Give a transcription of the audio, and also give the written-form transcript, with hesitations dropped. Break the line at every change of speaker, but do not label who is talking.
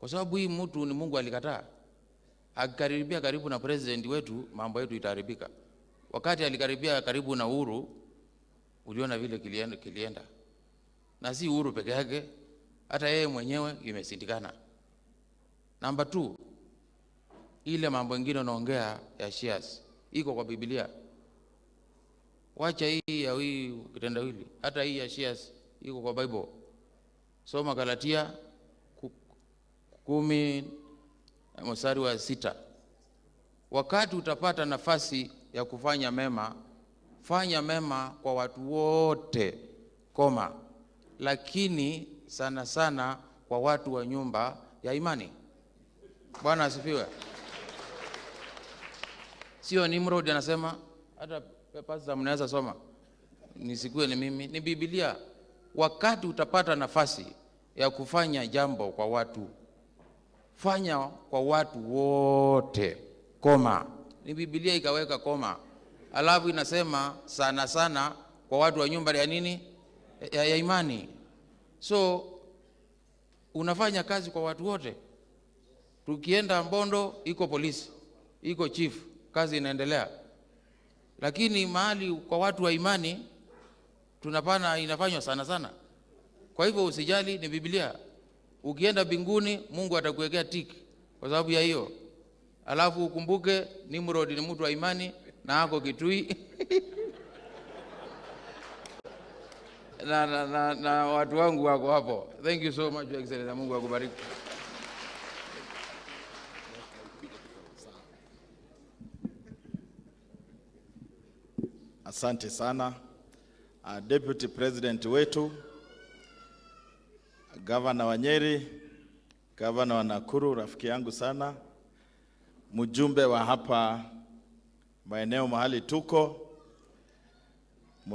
Kwa sababu hii mtu ni Mungu alikataa. Akikaribia karibu na president wetu, mambo yetu itaharibika. Wakati alikaribia karibu na Uhuru, uliona vile kilienda. Na si Uhuru peke yake, hata yeye mwenyewe imesindikana. Number 2, ile mambo mengine unaongea ya shares iko kwa Biblia. Wacha hii ya hii kitendawili, hata hii ya shares iko kwa Bible. Soma Galatia 10:6. Wakati utapata nafasi ya kufanya mema, fanya mema kwa watu wote, lakini sana sana kwa watu wa nyumba ya imani. Bwana asifiwe. Sio Nimrod anasema, hata pastor mnaweza soma, nisikue ni mimi, ni Biblia. Wakati utapata nafasi ya kufanya jambo kwa watu, fanya kwa watu wote, ni Biblia ikaweka . Alafu inasema sana sana kwa watu wa nyumba ya nini? Ya imani. So unafanya kazi kwa watu wote. Tukienda Mbondo iko polisi, iko chief, kazi inaendelea. Lakini mahali kwa watu wa imani tunapana inafanywa sana sana. Kwa hivyo usijali, ni Biblia. Ukienda mbinguni Mungu atakuwekea tiki kwa sababu ya hiyo. Alafu ukumbuke Nimrod ni mtu wa imani na ako Kitui. na watu wangu wako hapo. Thank you so much, Your Excellency. Mungu akubariki.
Asante sana. Deputy President wetu, Governor wa Nyeri, Governor wa Nakuru, rafiki yangu sana, mjumbe wa hapa maeneo mahali tuko,